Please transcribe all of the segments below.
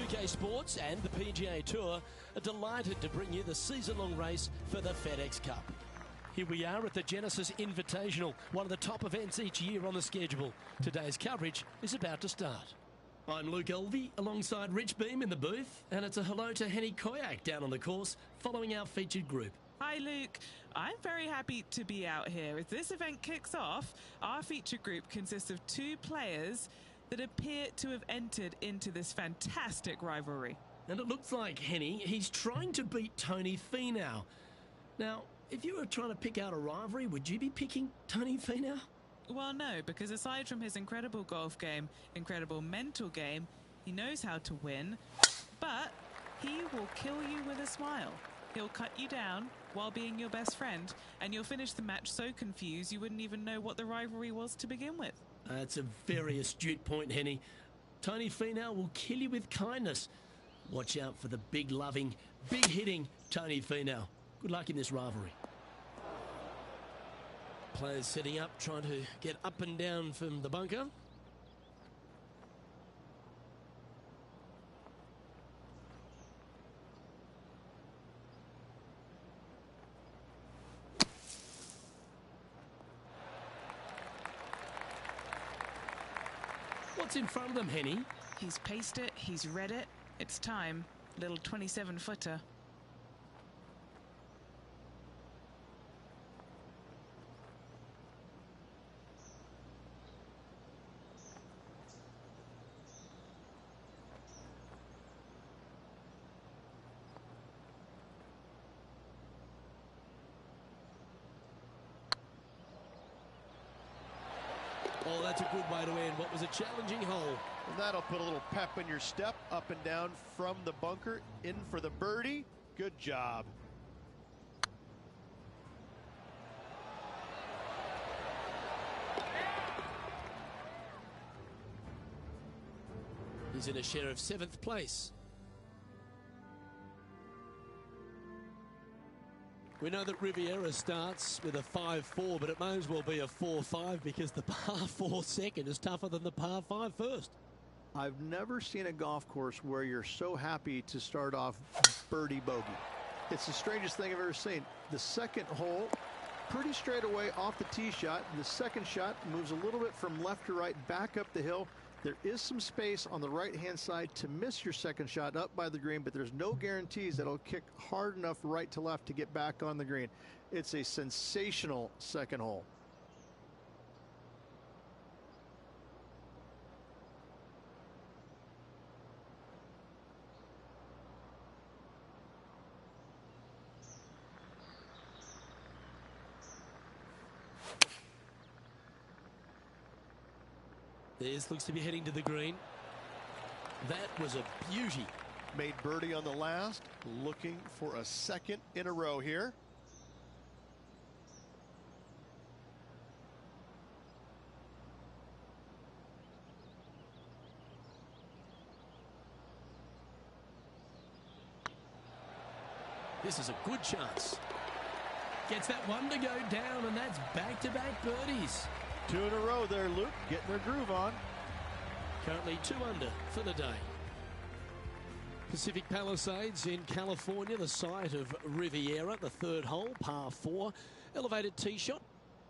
2K Sports and the PGA Tour are delighted to bring you the season-long race for the FedEx Cup. Here we are at the Genesis Invitational, one of the top events each year on the schedule. Today's coverage is about to start. I'm Luke Elvey, alongside Rich Beam in the booth, and it's a hello to Henny Koyak down on the course, following our featured group. Hi Luke, I'm very happy to be out here. As this event kicks off, our featured group consists of 2 players that appear to have entered into this fantastic rivalry. And it looks like, Henny, he's trying to beat Tony Finau. Now, if you were trying to pick out a rivalry, would you be picking Tony Finau? Well, no, because aside from his incredible golf game, incredible mental game, he knows how to win, but he will kill you with a smile. He'll cut you down while being your best friend, and you'll finish the match so confused you wouldn't even know what the rivalry was to begin with. That's a very astute point, Henny. Tony Finau will kill you with kindness. Watch out for the big loving, big hitting Tony Finau. Good luck in this rivalry. Players setting up, trying to get up and down from the bunker. What's in front of them, Henny? He's paced it, he's read it. It's time. Little 27-footer. Oh, that's a good way to end what was a challenging hole. And that'll put a little pep in your step, up and down from the bunker, in for the birdie. Good job. He's in a share of 7th place. We know that Riviera starts with a 5-4, but it may as well be a 4-5 because the par 4 second is tougher than the par 5 first. I've never seen a golf course where you're so happy to start off birdie bogey. It's the strangest thing I've ever seen. The second hole, pretty straight away off the tee shot. The second shot moves a little bit from left to right, back up the hill. There is some space on the right-hand side to miss your second shot up by the green, but there's no guarantees that it'll kick hard enough right to left to get back on the green. It's a sensational second hole. This looks to be heading to the green. That was a beauty. Made birdie on the last, looking for a second in a row here. This is a good chance. Gets that one to go down, and that's back-to-back birdies. 2 in a row there, Luke, getting their groove on. Currently 2 under for the day. Pacific Palisades in California, the site of Riviera, the 3rd hole, par 4, elevated tee shot.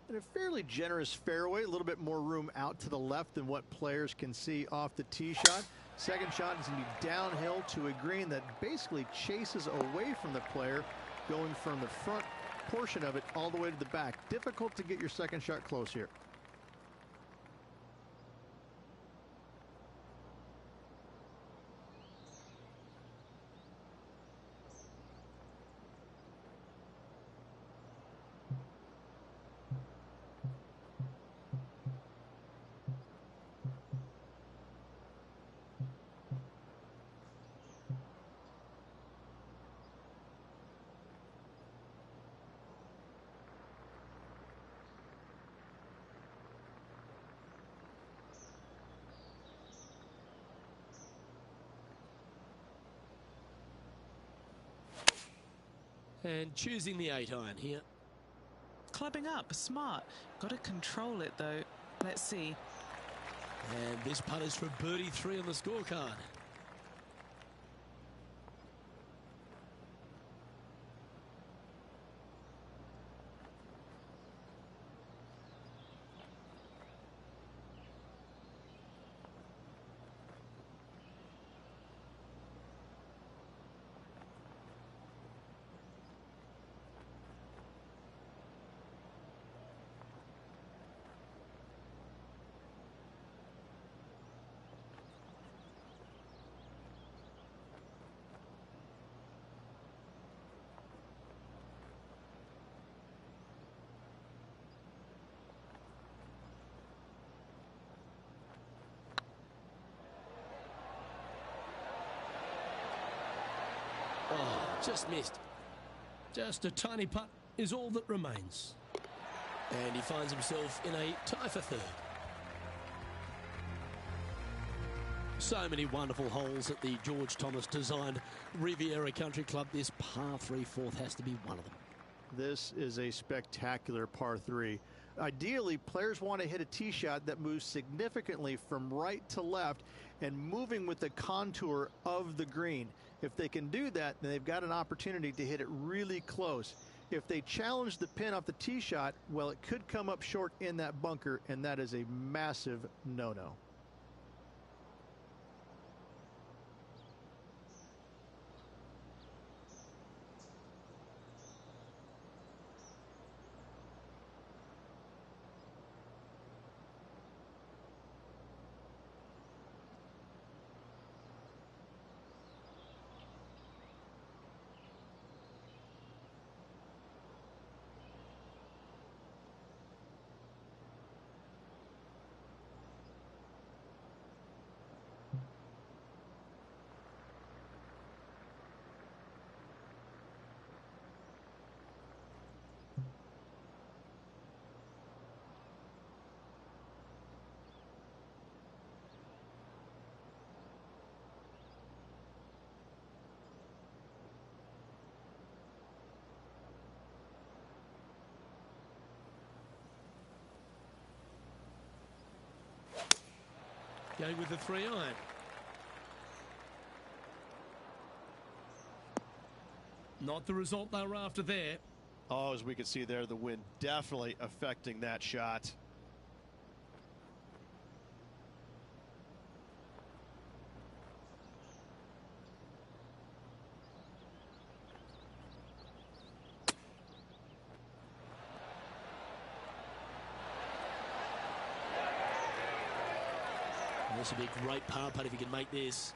And a fairly generous fairway, a little bit more room out to the left than what players can see off the tee shot. Second shot is going to be downhill to a green that basically chases away from the player, going from the front portion of it all the way to the back. Difficult to get your second shot close here. And choosing the 8-iron here. Clubbing up, smart. Got to control it though. Let's see. And this putt is for birdie 3 on the scorecard. Just missed. Just a tiny putt is all that remains. And he finds himself in a tie for third. So many wonderful holes at the George Thomas designed Riviera Country Club. This par 3 fourth has to be one of them. This is a spectacular par 3. Ideally, players want to hit a tee shot that moves significantly from right to left and moving with the contour of the green. If they can do that, then they've got an opportunity to hit it really close. If they challenge the pin off the tee shot, well, it could come up short in that bunker, and that is a massive no-no. Going with the 3-iron. Not the result they were after there. Oh, as we can see there, the wind definitely affecting that shot. This would be a great par putt if he can make this.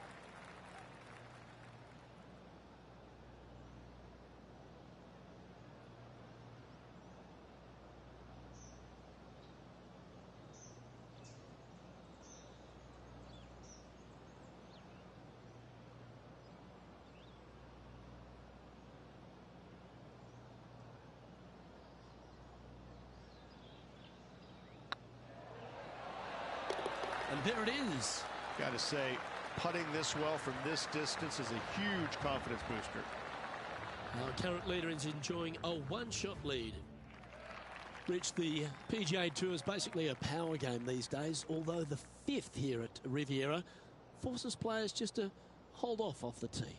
And there it is. Got to say, putting this well from this distance is a huge confidence booster. Our current leader is enjoying a one-shot lead. Rich, the PGA Tour is basically a power game these days, although the 5th here at Riviera forces players just to hold off the tee.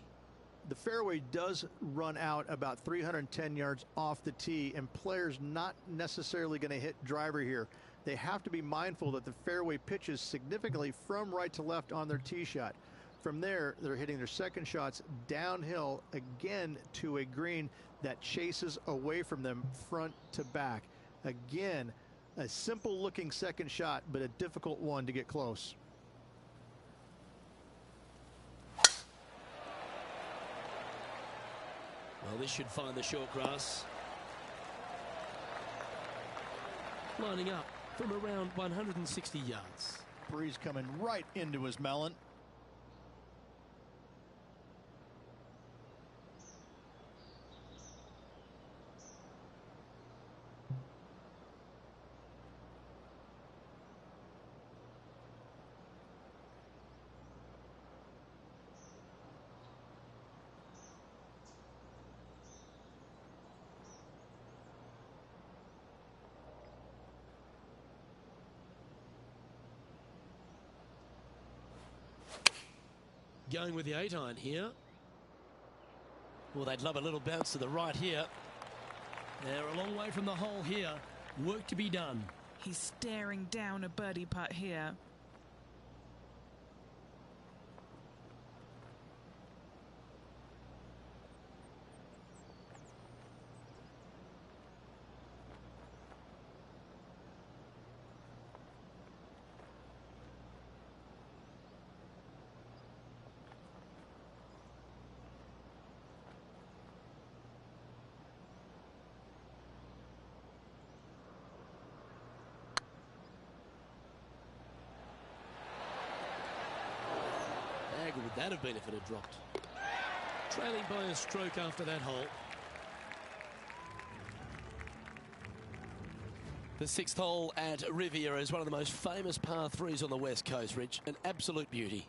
The fairway does run out about 310 yards off the tee, and players not necessarily going to hit driver here. They have to be mindful that the fairway pitches significantly from right to left on their tee shot. From there, they're hitting their second shots downhill again to a green that chases away from them front to back. Again, a simple looking second shot, but a difficult one to get close. Well, this should find the short grass. Lining up from around 160 yards. Breeze coming right into his melon. Going with the 8-iron here. Well, they'd love a little bounce to the right here. They're a long way from the hole here. Work to be done. He's staring down a birdie putt here. Would that have been if it had dropped? Trailing by a stroke after that hole. The 6th hole at Riviera is one of the most famous par 3s on the West Coast, Rich. An absolute beauty.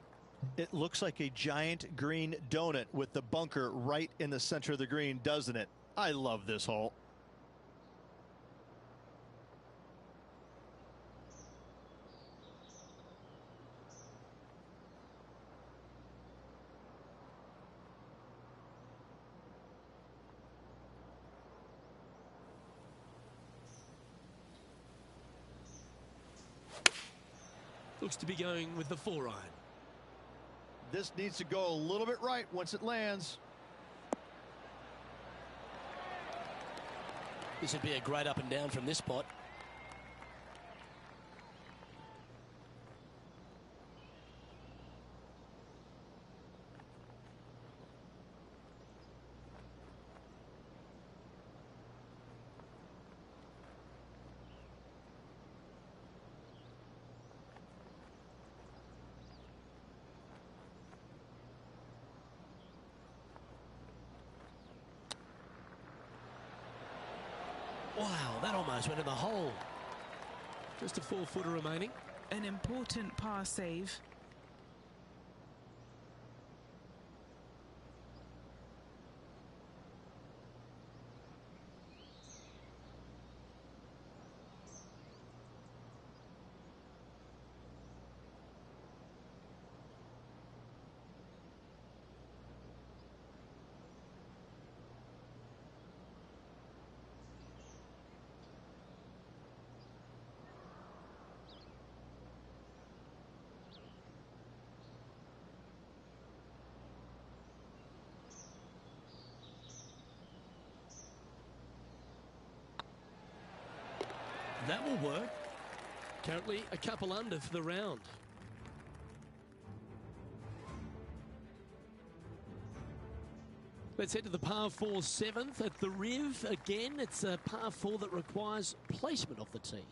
It looks like a giant green donut with the bunker right in the center of the green, doesn't it? I love this hole. Looks to be going with the 4-iron. This needs to go a little bit right once it lands. This would be a great up and down from this spot. Wow, that almost went in the hole. Just a 4-footer remaining. An important par save. That will work. Currently a couple under for the round. Let's head to the par 4 7th at the Riv. Again, it's a par 4 that requires placement of the tee.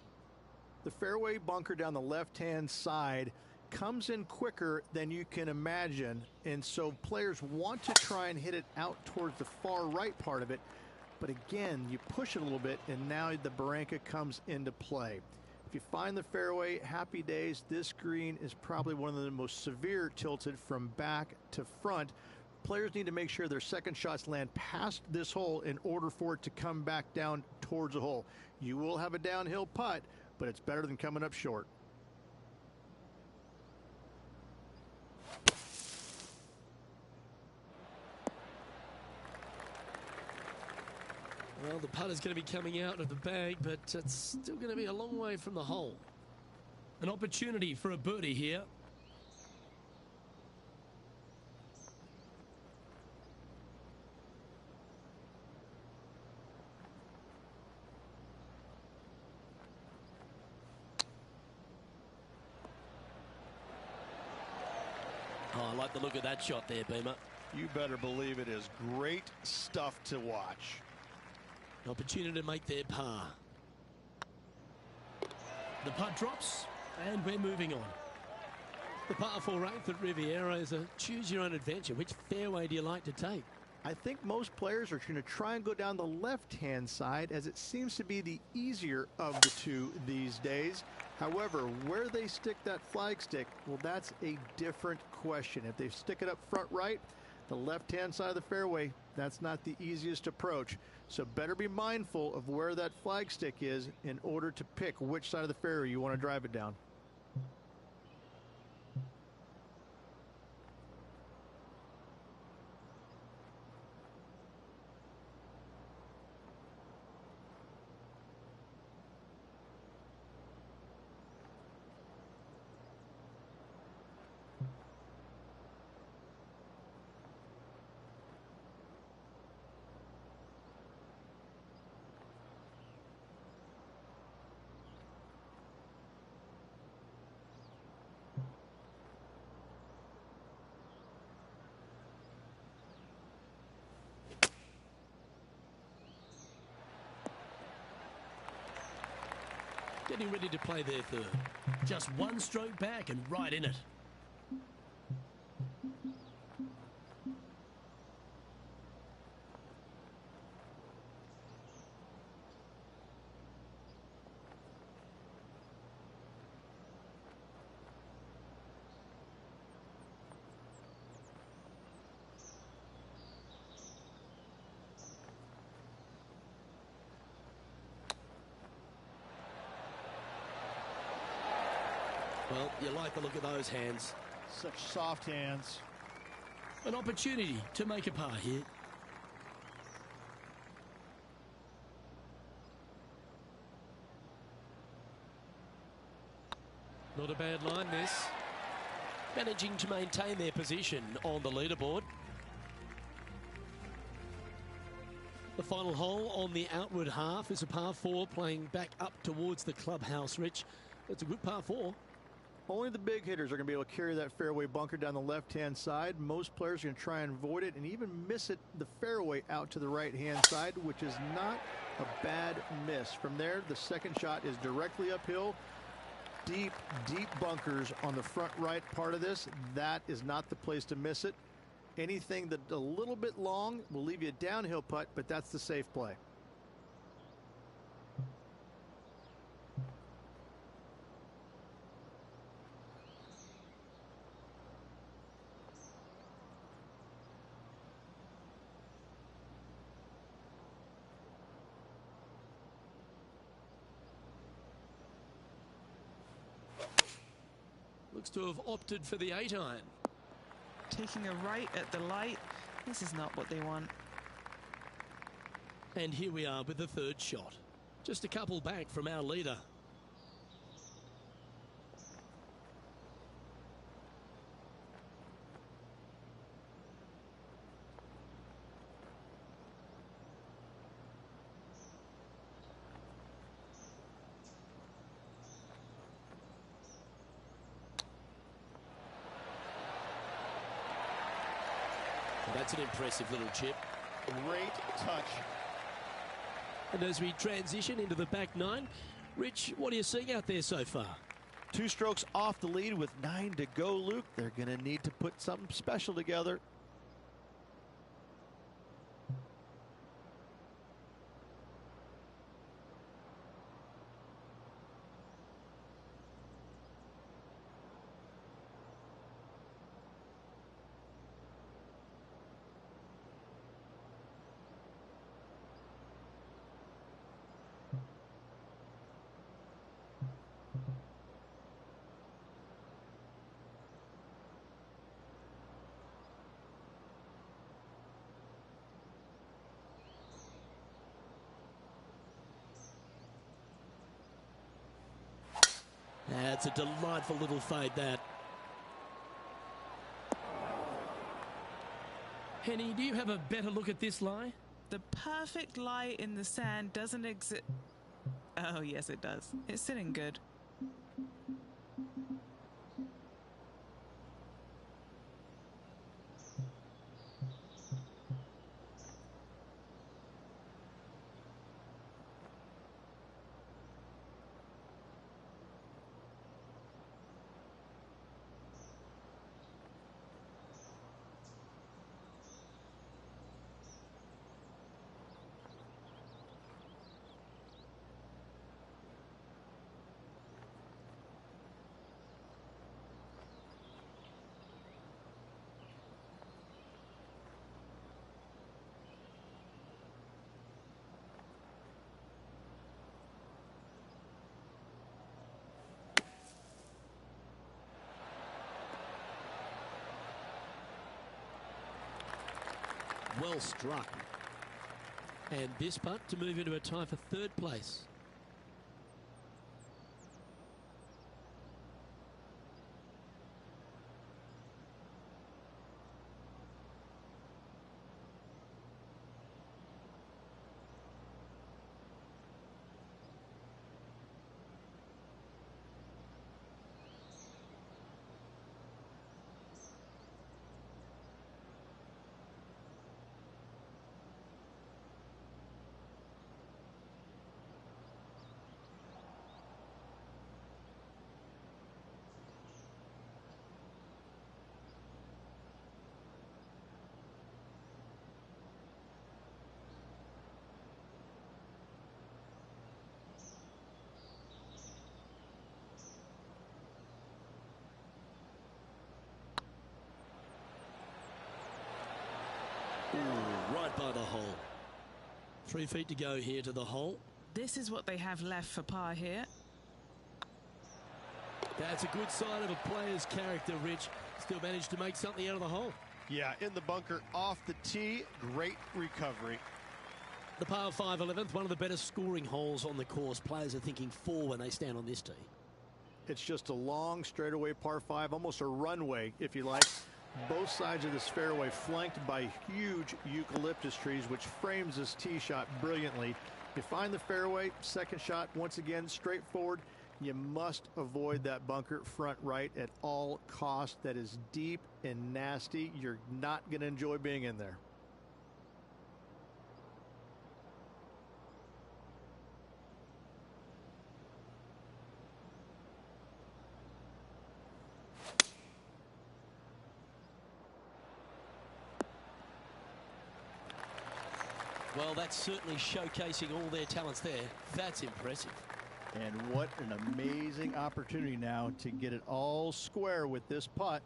The fairway bunker down the left-hand side comes in quicker than you can imagine, and so players want to try and hit it out towards the far right part of it. But again, you push it a little bit, and now the barranca comes into play. If you find the fairway, happy days. This green is probably one of the most severe tilted from back to front. Players need to make sure their second shots land past this hole in order for it to come back down towards the hole. You will have a downhill putt, but it's better than coming up short. Well, the putt is going to be coming out of the bag, but it's still going to be a long way from the hole. An opportunity for a birdie here. Oh, I like the look of that shot there, Beamer. You better believe it is great stuff to watch. An opportunity to make their par. The putt drops, and we're moving on. The par 4 8th at Riviera is a choose-your-own-adventure. Which fairway do you like to take? I think most players are going to try and go down the left-hand side, as it seems to be the easier of the two these days. However, where they stick that flagstick, well, that's a different question. If they stick it up front right, the left-hand side of the fairway, that's not the easiest approach. So better be mindful of where that flagstick is in order to pick which side of the fairway you want to drive it down. Getting ready to play their third. Just one stroke back and right in it. Well, you like the look of those hands. Such soft hands. An opportunity to make a par here. Not a bad line, this. Managing to maintain their position on the leaderboard. The final hole on the outward half is a par 4 playing back up towards the clubhouse, Rich. It's a good par 4. Only the big hitters are going to be able to carry that fairway bunker down the left-hand side. Most players are going to try and avoid it and even miss it the fairway out to the right-hand side, which is not a bad miss. From there, the second shot is directly uphill. Deep, deep bunkers on the front right part of this. That is not the place to miss it. Anything that's a little bit long will leave you a downhill putt, but that's the safe play. Looks to have opted for the 8-iron. Taking a right at the light. This is not what they want. And here we are with the third shot. Just a couple back from our leader. That's an impressive little chip. Great touch. And as we transition into the back nine, Rich, what are you seeing out there so far? 2 strokes off the lead with 9 to go, Luke. They're going to need to put something special together. That's a delightful little fade, that. Henny, do you have a better look at this lie? The perfect lie in the sand doesn't exist. Oh, yes, it does. It's sitting good. Well struck. And this putt to move into a tie for third place. Ooh, right by the hole. 3 feet to go here to the hole. This is what they have left for par here. That's a good sign of a player's character, Rich. Still managed to make something out of the hole. Yeah, in the bunker, off the tee, great recovery. The par 5 11th, one of the better scoring holes on the course. Players are thinking 4 when they stand on this tee. It's just a long straightaway par 5, almost a runway, if you like. Both sides of this fairway flanked by huge eucalyptus trees, which frames this tee shot brilliantly. You find the fairway, second shot, once again, straightforward. You must avoid that bunker front right at all costs. That is deep and nasty. You're not going to enjoy being in there. Well, that's certainly showcasing all their talents there. That's impressive. And what an amazing opportunity now to get it all square with this putt.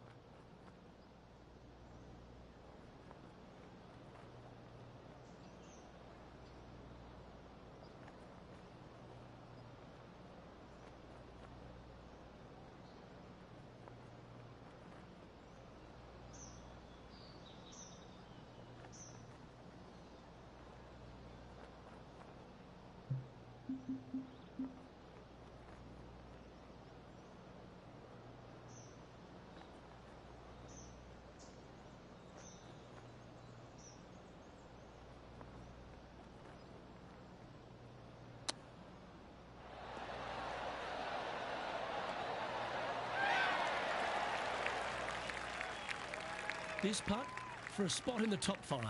This putt for a spot in the top 5.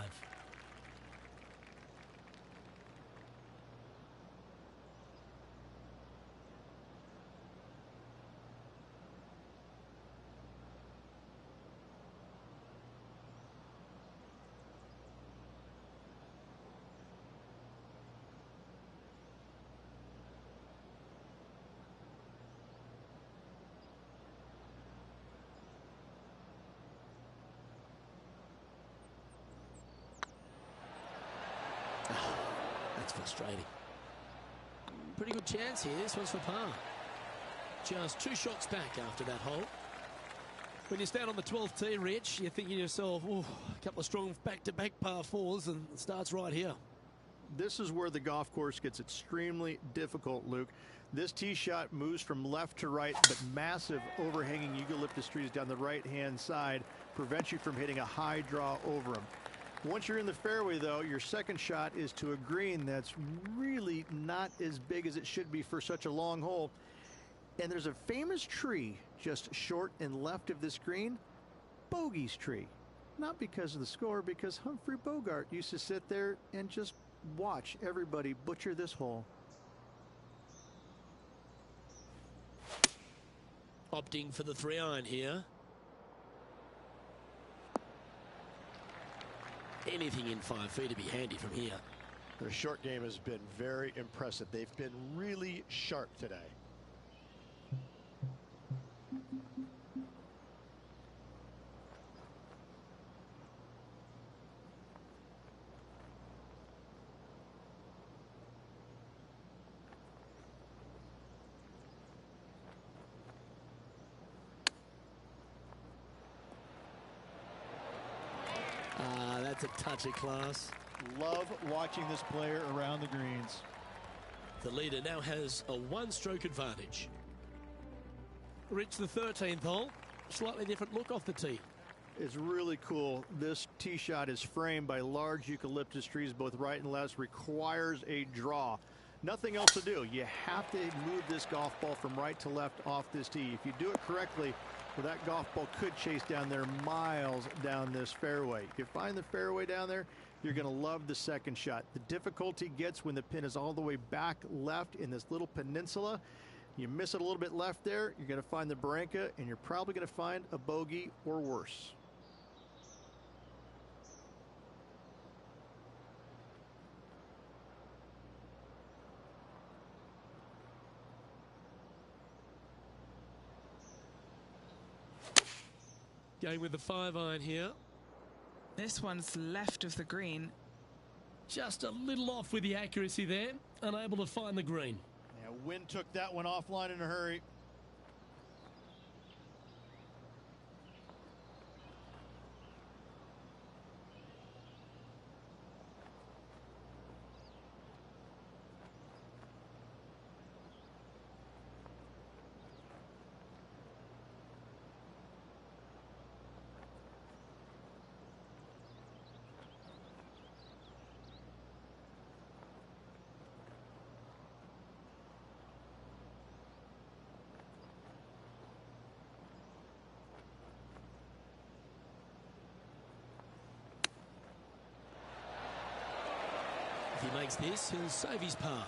That's frustrating. Pretty good chance here. This one's for par. Just 2 shots back after that hole. When you stand on the 12th tee, Rich, you're thinking to yourself, oh, a couple of strong back-to-back par 4s, and it starts right here. This is where the golf course gets extremely difficult, Luke. This tee shot moves from left to right, but massive overhanging eucalyptus trees down the right-hand side prevents you from hitting a high draw over them. Once you're in the fairway, though, your second shot is to a green that's really not as big as it should be for such a long hole. And there's a famous tree just short and left of this green, Bogey's tree. Not because of the score, because Humphrey Bogart used to sit there and just watch everybody butcher this hole. Opting for the 3-iron here. Anything in 5 feet to be handy from here. Their short game has been very impressive. They've been really sharp today. That's a touch of class. Love watching this player around the greens. The leader now has a 1-stroke advantage. Rich, the 13th hole. Slightly different look off the tee. It's really cool. This tee shot is framed by large eucalyptus trees, both right and left. Requires a draw. Nothing else to do. You have to move this golf ball from right to left off this tee. If you do it correctly, well, that golf ball could chase down there miles down this fairway. If you find the fairway down there, you're going to love the second shot. The difficulty gets when the pin is all the way back left in this little peninsula. You miss it a little bit left there, you're going to find the barranca, and you're probably going to find a bogey or worse. Going with the 5-iron here. This one's left of the green. Just a little off with the accuracy there. Unable to find the green. Yeah, wind took that one offline in a hurry. makes this, he'll save his par.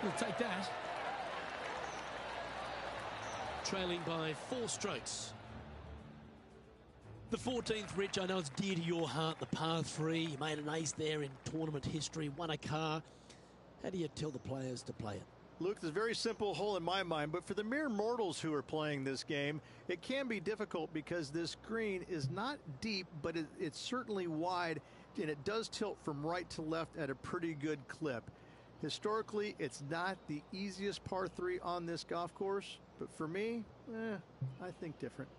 We'll take that. Trailing by 4 strokes. The 14th, Rich, I know it's dear to your heart, the par 3. You made an ace there in tournament history, won a car. How do you tell the players to play it? Luke, this is a very simple hole in my mind, but for the mere mortals who are playing this game, it can be difficult because this green is not deep, but it's certainly wide, and it does tilt from right to left at a pretty good clip. Historically, it's not the easiest par 3 on this golf course, but for me, I think different.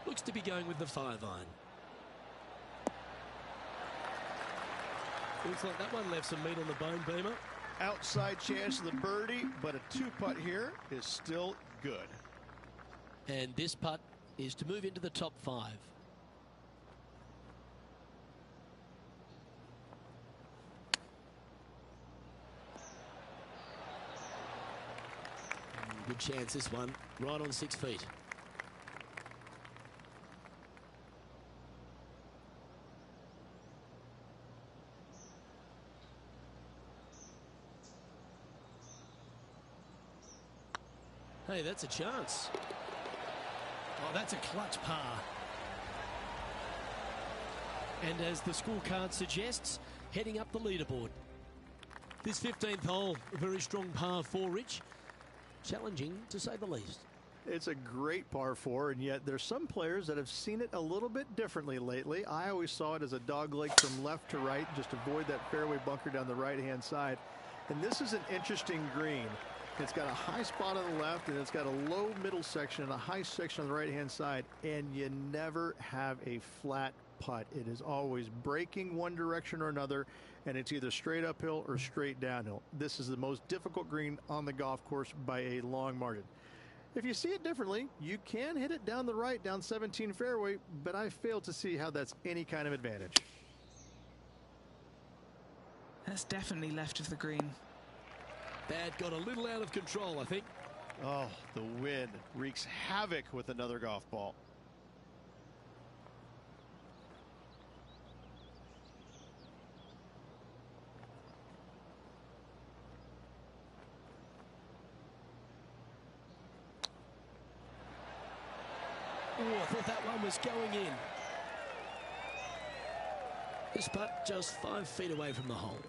Looks to be going with the 5-iron. Looks like that one left some meat on the bone, Beamer. Outside chance of the birdie, but a 2-putt here is still good. And this putt is to move into the top 5. Good chance, this one. Right on 6 feet. Hey, that's a chance. Oh, that's a clutch par. And as the scorecard suggests, heading up the leaderboard. This 15th hole, a very strong par 4, Rich. Challenging, to say the least. It's a great par 4, and yet there's some players that have seen it a little bit differently lately. I always saw it as a dogleg from left to right, just avoid that fairway bunker down the right-hand side. And this is an interesting green. It's got a high spot on the left, and it's got a low middle section and a high section on the right-hand side, and you never have a flat putt. It is always breaking one direction or another, and it's either straight uphill or straight downhill. This is the most difficult green on the golf course by a long margin. If you see it differently, you can hit it down the right, down 17 fairway, but I fail to see how that's any kind of advantage. That's definitely left of the green. That got a little out of control, I think. Oh, the wind wreaks havoc with another golf ball. Oh, I thought that one was going in. This putt just 5 feet away from the hole.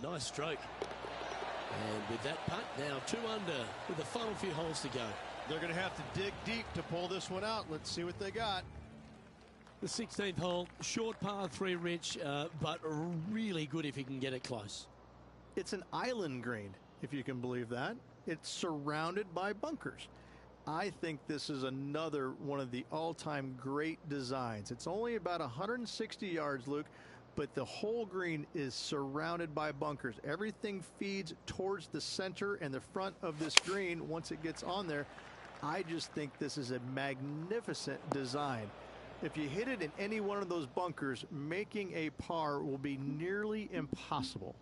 Nice stroke. And with that putt, now 2 under with the final few holes to go. They're going to have to dig deep to pull this one out. Let's see what they got. The 16th hole, short par 3, Rich, but really good if he can get it close. It's an island green, if you can believe that. It's surrounded by bunkers. I think this is another one of the all-time great designs. It's only about 160 yards, Luke, but the whole green is surrounded by bunkers. Everything feeds towards the center and the front of this green once it gets on there. I just think this is a magnificent design. If you hit it in any one of those bunkers, making a par will be nearly impossible.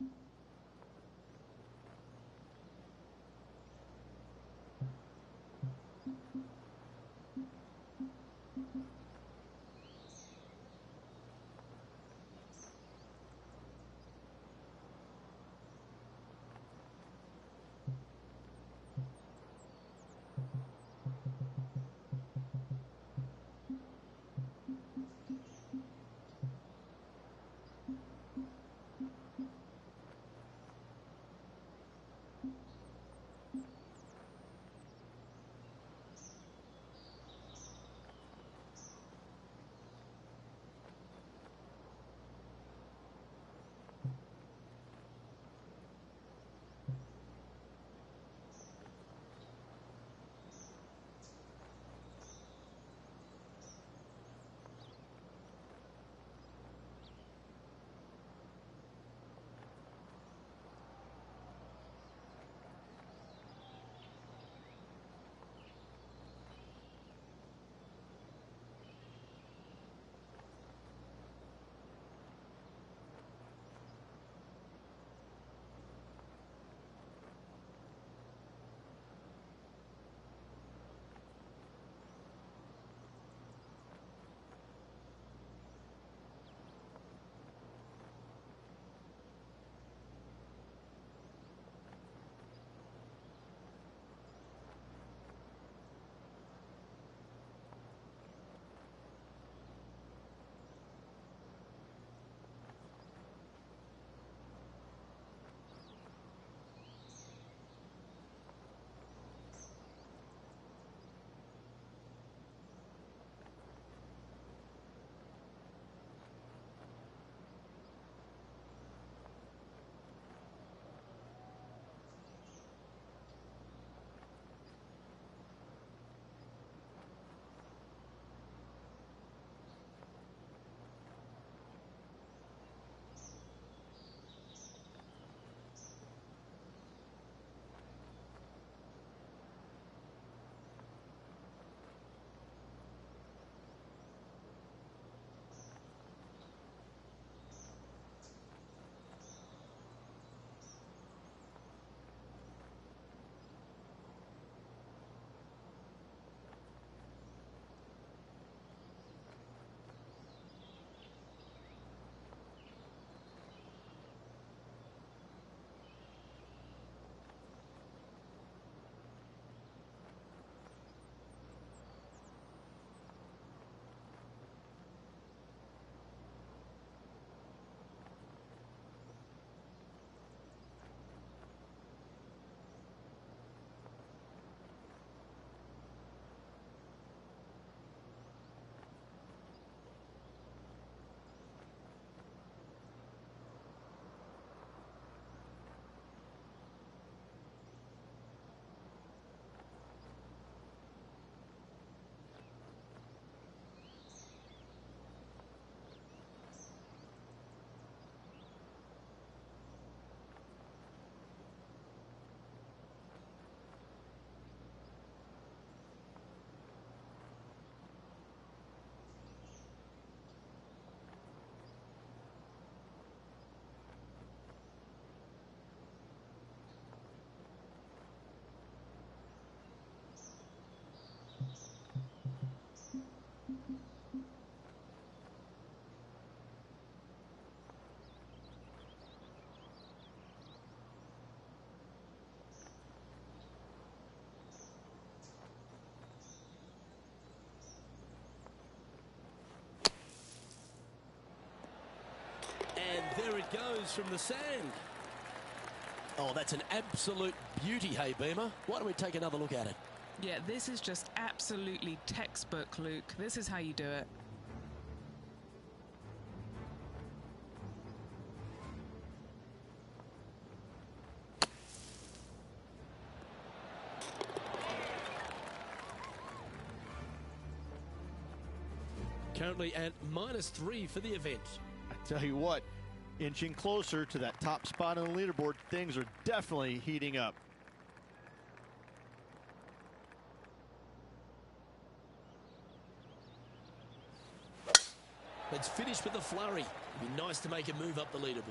there it goes from the sand. Oh, that's an absolute beauty, hey, Beamer. Why don't we take another look at it? Yeah, this is just absolutely textbook, Luke. This is how you do it. Currently at -3 for the event. I tell you what, inching closer to that top spot on the leaderboard, things are definitely heating up. Let's finish with a flurry. It'd be nice to make a move up the leaderboard.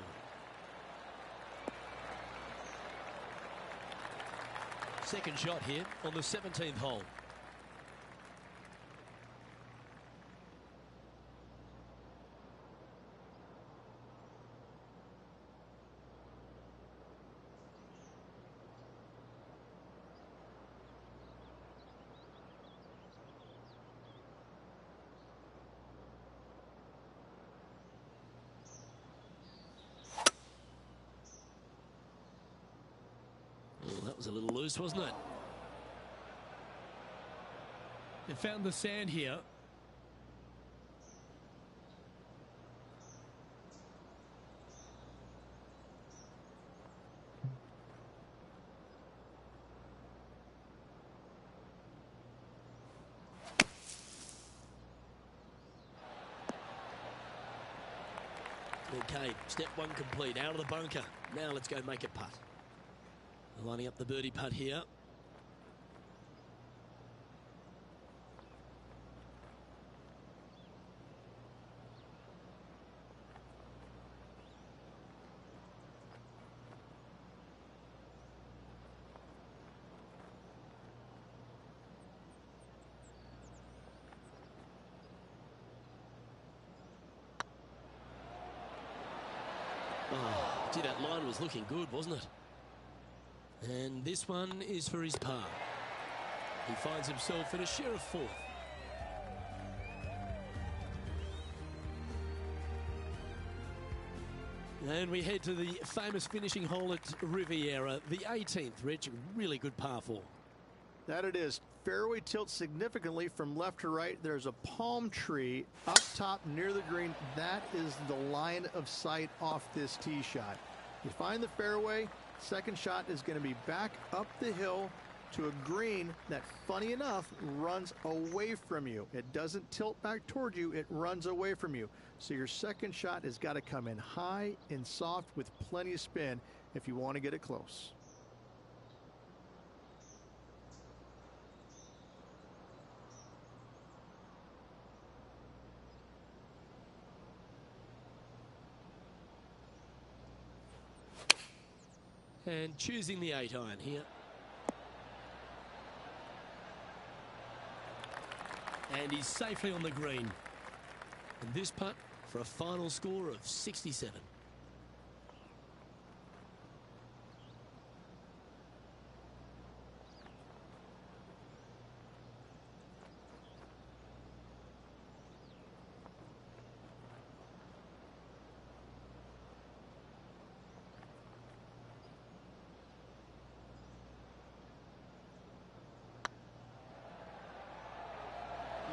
Second shot here on the 17th hole. That was a little loose, wasn't it? They found the sand here. Okay, step one complete, out of the bunker. Now let's go make a putt. Lining up the birdie putt here. Oh, gee, that line was looking good, wasn't it? And this one is for his par. He finds himself in a share of fourth. And we head to the famous finishing hole at Riviera, the 18th, Rich. Really good par 4. That it is. Fairway tilts significantly from left to right. There's a palm tree up top near the green. That is the line of sight off this tee shot. You find the fairway. Second shot is going to be back up the hill to a green that, funny enough, runs away from you. It doesn't tilt back toward you, it runs away from you. So your second shot has got to come in high and soft with plenty of spin if you want to get it close. And choosing the 8-iron here. And he's safely on the green. And this putt for a final score of 67.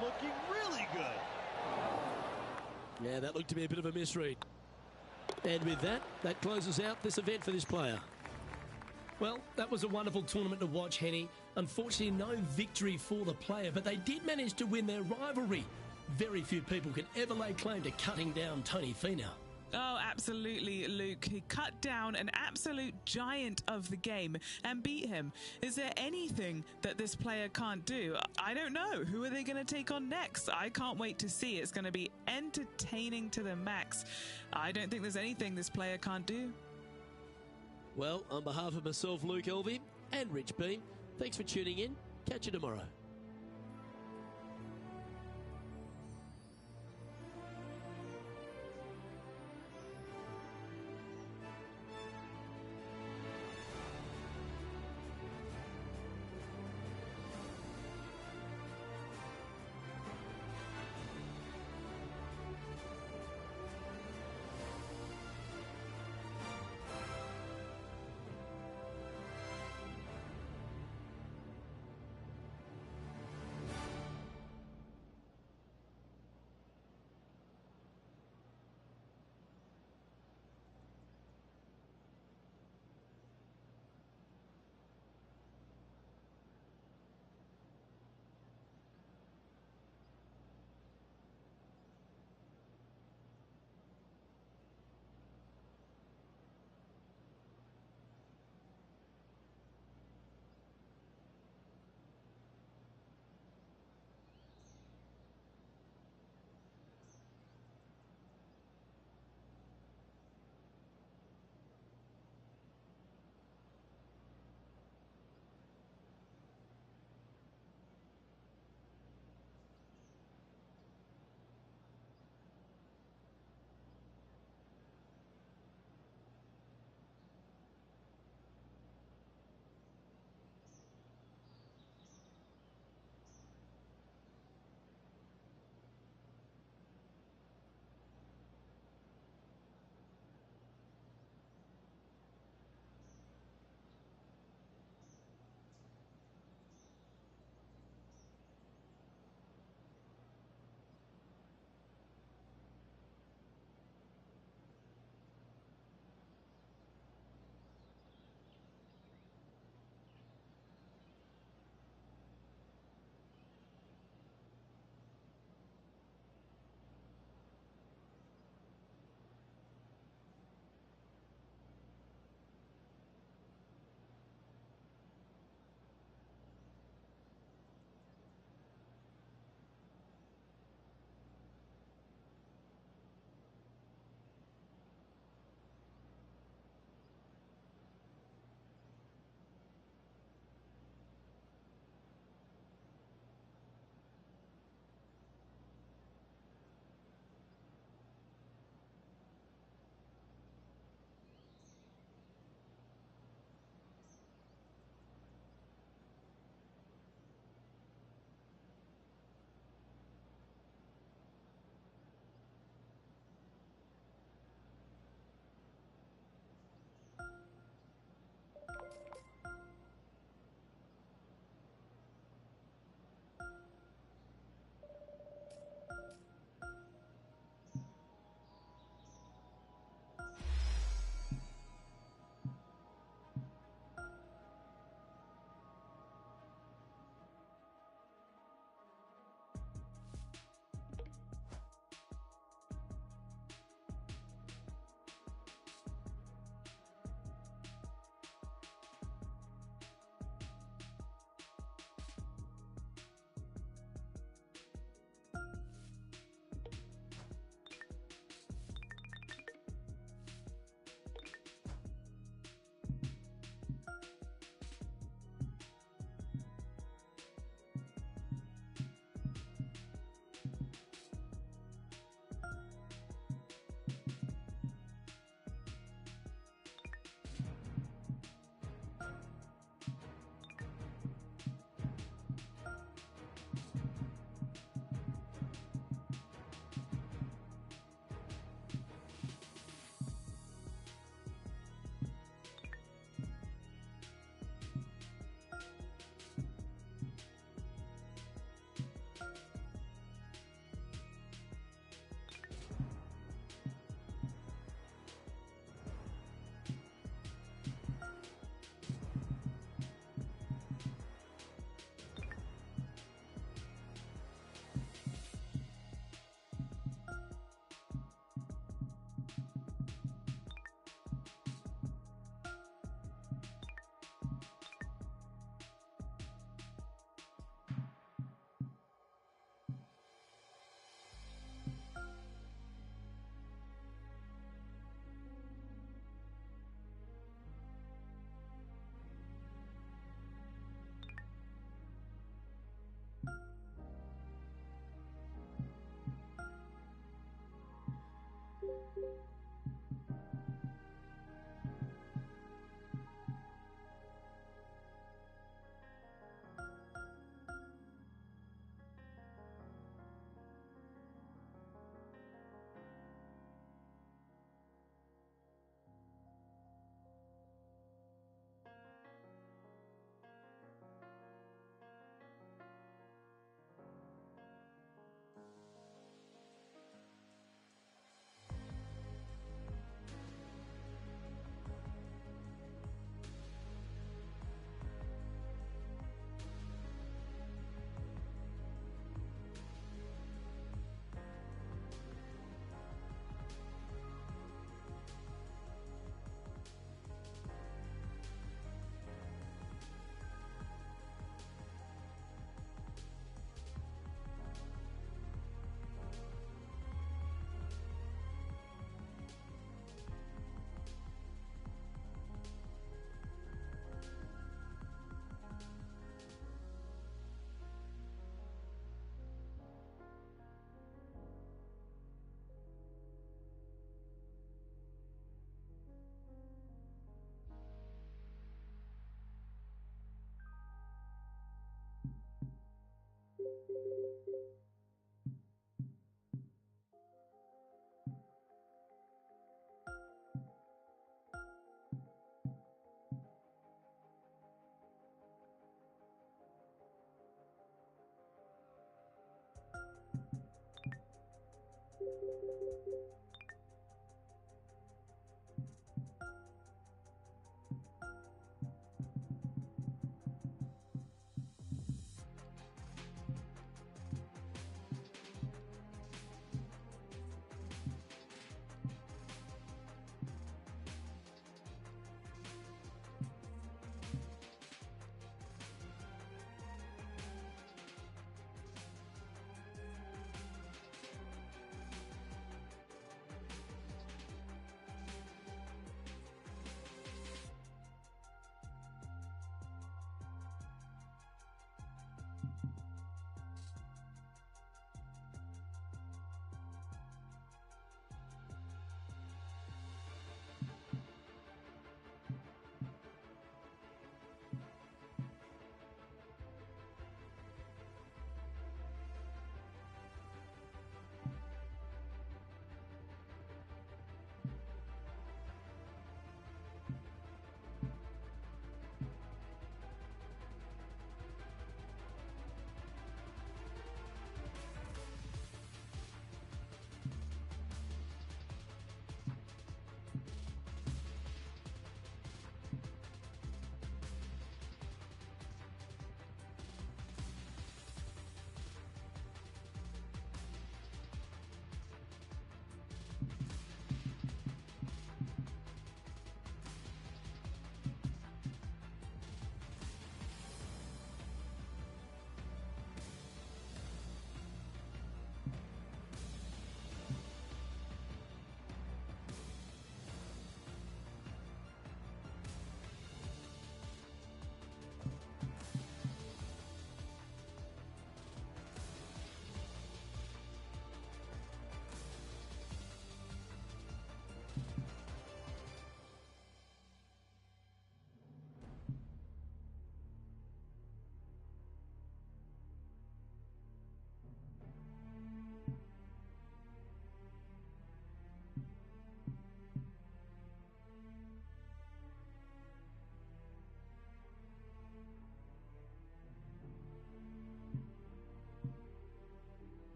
Looking really good. Yeah, that looked to be a bit of a misread. And with that, that closes out this event for this player. Well, that was a wonderful tournament to watch, Henny. Unfortunately, no victory for the player, but they did manage to win their rivalry. Very few people can ever lay claim to cutting down Tony Finau. Oh, absolutely, Luke. He cut down an absolute giant of the game and beat him. Is there anything that this player can't do? I don't know. Who are they going to take on next? I can't wait to see. It's going to be entertaining to the max. I don't think there's anything this player can't do. Well, on behalf of myself, Luke Elvey, and Rich Beam, thanks for tuning in. Catch you tomorrow.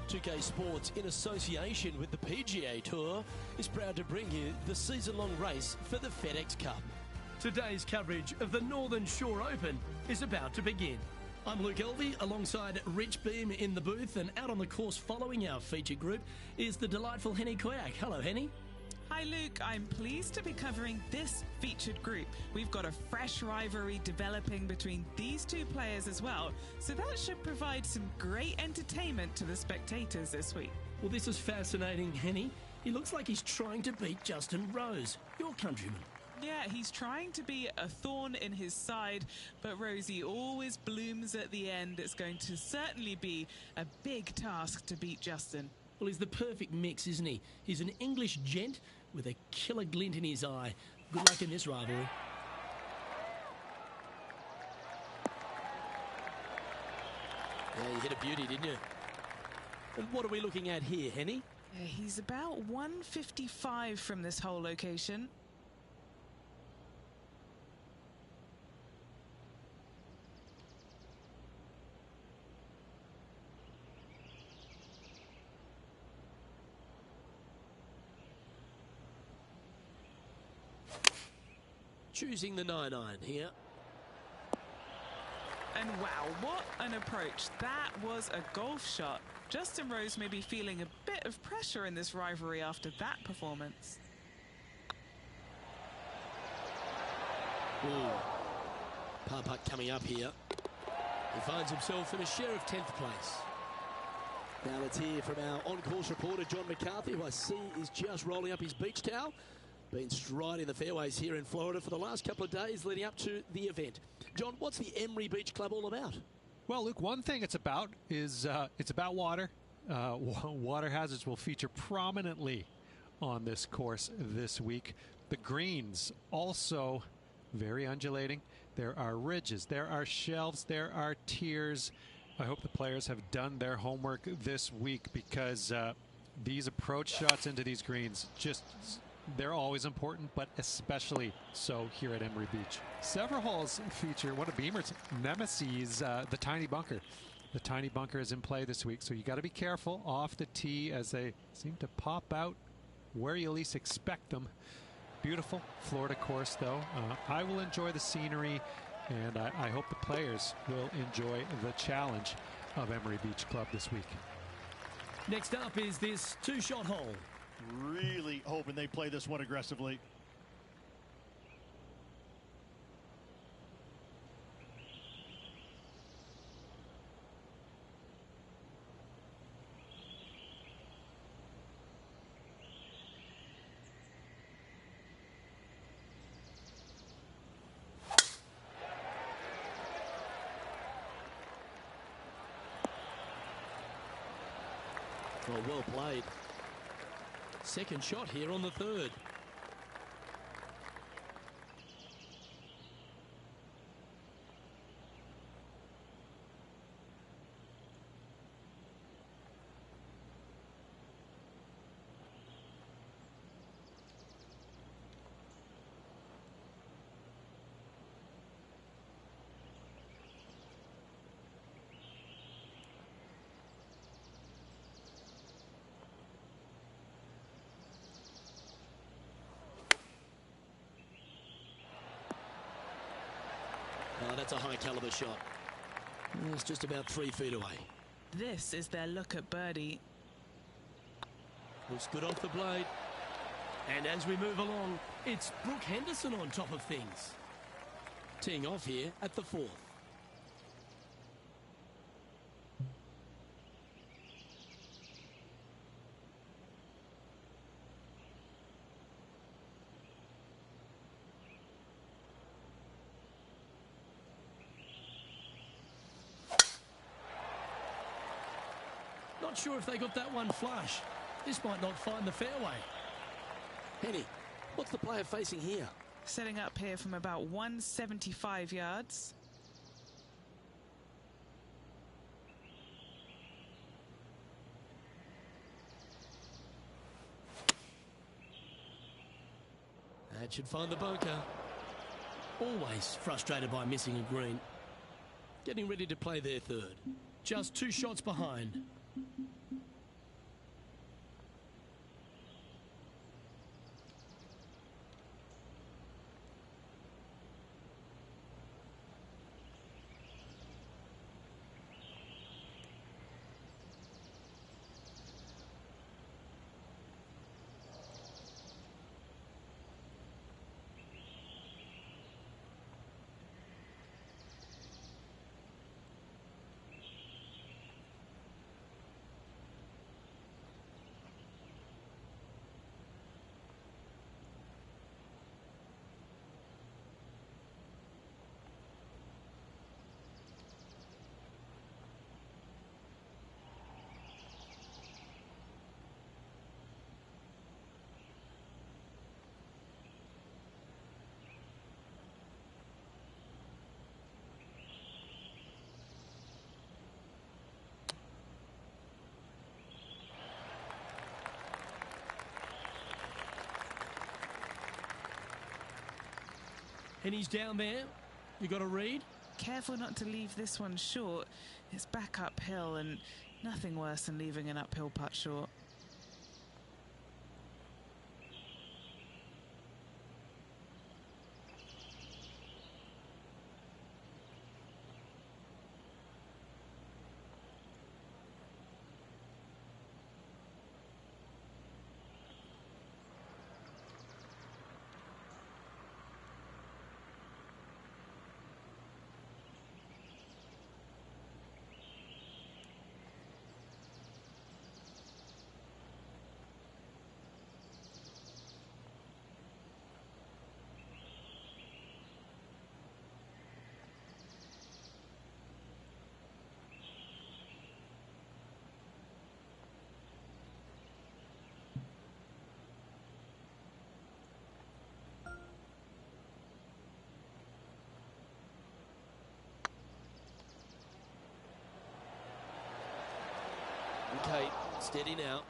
2K Sports, in association with the PGA Tour, is proud to bring you the season-long race for the FedEx Cup. Today's coverage of the Northern Shore Open is about to begin. I'm Luke Elvey, alongside Rich Beam in the booth, and out on the course following our feature group is the delightful Henny Koyak. Hello, Henny. Hi Luke, I'm pleased to be covering this featured group. We've got a fresh rivalry developing between these two players as well, so that should provide some great entertainment to the spectators this week. Well, this is fascinating, Henny. He looks like he's trying to beat Justin Rose, your countryman. Yeah, he's trying to be a thorn in his side, but Rosie always blooms at the end. It's going to certainly be a big task to beat Justin. Well, he's the perfect mix, isn't he? He's an English gent with a killer glint in his eye. Good luck in this rivalry. Yeah, you hit a beauty, didn't you? And what are we looking at here, Henny? Yeah, he's about 155 from this hole location. Choosing the 9-iron here. And wow, what an approach. That was a golf shot. Justin Rose may be feeling a bit of pressure in this rivalry after that performance. Ooh. Par putt coming up here. He finds himself in a share of 10th place. Now let's hear from our on-course reporter, John McCarthy, who I see is just rolling up his beach towel. Been striding the fairways here in Florida for the last couple of days leading up to the event. John, what's the Emery Beach Club all about? Well, Luke, one thing it's about is it's about water. Water hazards will feature prominently on this course this week. The greens also very undulating. There are ridges, there are shelves, there are tiers. I hope the players have done their homework this week, because these approach shots into these greens they're always important, but especially so here at Emery Beach. Several holes feature one of Beamer's nemesis, the tiny bunker. The tiny bunker is in play this week, so you got to be careful off the tee as they seem to pop out where you least expect them. Beautiful Florida course, though. I will enjoy the scenery, and I hope the players will enjoy the challenge of Emery Beach Club this week. Next up is this two-shot hole. Really hoping they play this one aggressively. Well played. Second shot here on the third. Oh, that's a high caliber shot. It's just about 3 feet away. This is their look at birdie. Looks good off the blade. And as we move along, it's Brooke Henderson on top of things. Teeing off here at the 4th. Not sure if they got that one flush. This might not find the fairway. Henny, what's the player facing here? Setting up here from about 175 yards. That should find the bunker. Always frustrated by missing a green. Getting ready to play their third. Just 2 shots behind. And he's down there. You got to read. Careful not to leave this one short. It's back uphill, and nothing worse than leaving an uphill putt short. Okay, steady now.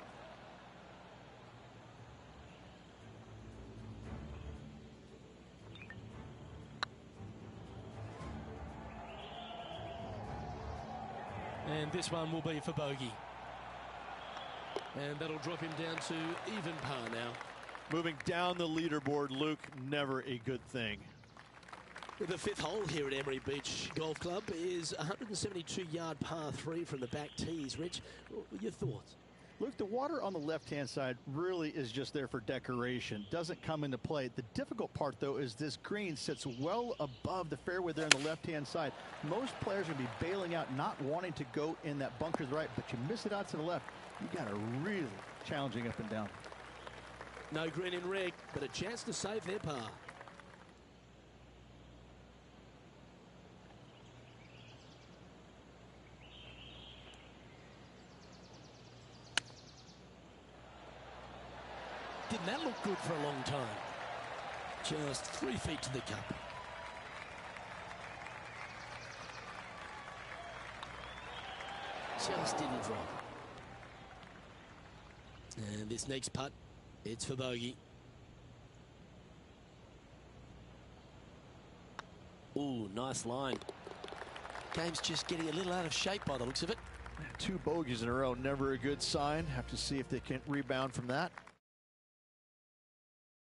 And this one will be for bogey. And that'll drop him down to even par now. Moving down the leaderboard, Luke, never a good thing. The fifth hole here at Emery Beach Golf Club is 172-yard par 3 from the back tees. Rich, your thoughts? Luke, the water on the left-hand side really is just there for decoration. Doesn't come into play. The difficult part, though, is this green sits well above the fairway there on the left-hand side. Most players are going to be bailing out, not wanting to go in that bunker to the right, but you miss it out to the left. You got a really challenging up and down. No green in red, but a chance to save their par. Didn't that look good for a long time? Just 3 feet to the cup. Just didn't drop. And this next putt, it's for bogey. Ooh, nice line. Game's just getting a little out of shape by the looks of it. 2 bogeys in a row, never a good sign. Have to see if they can rebound from that.